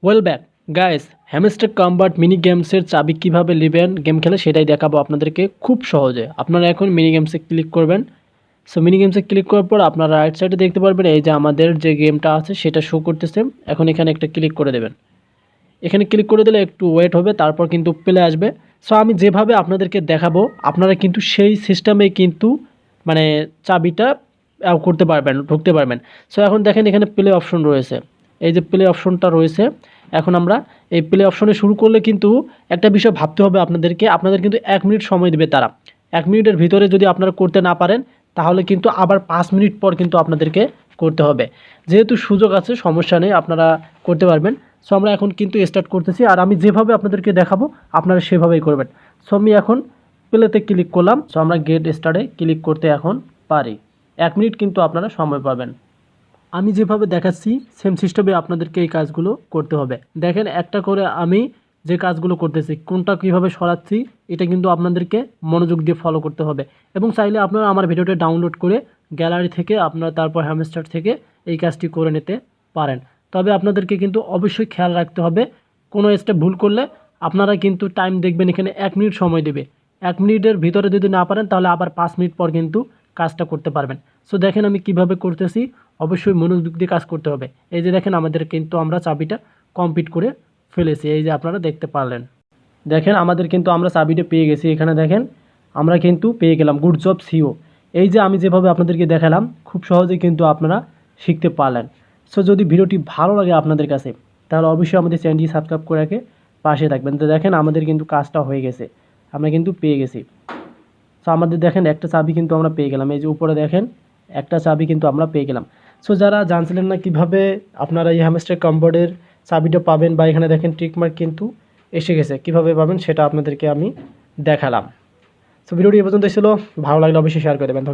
Well back guys, hamster combat mini গেমসের চাবি কীভাবে নেবেন গেম খেলে সেটাই দেখাবো আপনাদেরকে খুব সহজে। আপনারা এখন মিনি গেমসে ক্লিক করবেন। সো মিনি গেমসে ক্লিক করার পর আপনারা রাইট সাইডে দেখতে পারবেন এই যে আমাদের যে গেমটা আছে সেটা শো করতেছে। এখন এখানে একটা ক্লিক করে দেবেন। এখানে ক্লিক করে দিলে একটু ওয়েট হবে, তারপর কিন্তু প্লে আসবে। সো আমি যেভাবে আপনাদেরকে দেখাবো আপনারা কিন্তু সেই সিস্টেমে কিন্তু মানে চাবিটা করতে পারবেন, ঢুকতে পারবেন। সো এখন দেখেন এখানে প্লে অপশন রয়েছে, এই যে প্লে অপশনটা রয়েছে। এখন আমরা এই প্লে অপশনে শুরু করলে কিন্তু একটা বিষয় ভাবতে হবে আপনাদেরকে, আপনাদের কিন্তু 1 মিনিট সময় দেবে তারা। 1 মিনিটের ভিতরে যদি আপনারা করতে না পারেন তাহলে কিন্তু আবার 5 মিনিট পর কিন্তু আপনাদেরকে করতে হবে। যেহেতু সুযোগ আছে সমস্যা নেই, আপনারা করতে পারবেন। সো আমরা এখন কিন্তু স্টার্ট করতেছি, আর আমি যেভাবে আপনাদেরকে দেখাবো আপনারা সেভাবেই করবেন। সো আমি এখন প্লেতে ক্লিক করলাম। সো আমরা গেট স্টার্টে ক্লিক করতে এখন পারি। 1 মিনিট কিন্তু আপনারা সময় পাবেন। আমি যেভাবে দেখাচ্ছি সেম সিস্টেমে আপনাদেরকে এই কাজগুলো করতে হবে। দেখেন একটা করে আমি যে কাজগুলো করতেছি, কোনটা কীভাবে সরাচ্ছি এটা কিন্তু আপনাদেরকে মনোযোগ দিয়ে ফলো করতে হবে। এবং চাইলে আপনারা আমার ভিডিওটা ডাউনলোড করে গ্যালারি থেকে আপনারা তারপর হ্যামস্টার থেকে এই কাজটি করে নিতে পারেন। তবে আপনাদেরকে কিন্তু অবশ্যই খেয়াল রাখতে হবে, কোনো স্টেপ ভুল করলে আপনারা কিন্তু টাইম দেখবেন এখানে 1 মিনিট সময় দেবে। 1 মিনিটের ভিতরে যদি না পারেন তাহলে আবার 5 মিনিট পর কিন্তু কাজটা করতে পারবেন। সো দেখেন আমি কিভাবে করতেছি, অবশ্যই মনোযোগ দিয়ে কাজ করতে হবে। এই যে দেখেন আমাদের কিন্তু আমরা চাবিটা কমপ্লিট করে ফেলেছি, এই যে আপনারা দেখতে পারলেন। দেখেন আমাদের কিন্তু আমরা চাবিটা পেয়ে গেছি। এখানে দেখেন আমরা কিন্তু পেয়ে গেলাম, গুড জব সিও। এই যে আমি যেভাবে আপনাদেরকে দেখালাম খুব সহজেই কিন্তু আপনারা শিখতে পারলেন। সো যদি ভিডিওটি ভালো লাগে আপনাদের কাছে তাহলে অবশ্যই আমাদের চ্যানেলটি সাবস্ক্রাইব করে রাখে পাশে থাকবেন। তো দেখেন আমাদের কিন্তু কাজটা হয়ে গেছে, আমরা কিন্তু পেয়ে গেছি। সো আমাদের দেখেন একটা চাবি কিন্তু আমরা পেয়ে গেলাম, এই যে উপরে দেখেন একটা চাবি কিন্তু আমরা পেয়ে গেলাম। সো যারা জানছিলেন না কিভাবে আপনারা এই হ্যামস্টার কম্বোর্ডের চাবিটা পাবেন, বা এখানে দেখেন টিকমার্ক কিন্তু এসে গেছে, কিভাবে পাবেন সেটা আপনাদেরকে আমি দেখালাম। সো ভিডিওটি এ পর্যন্ত ছিল, ভালো লাগলে অবশ্যই শেয়ার করে দেবেন।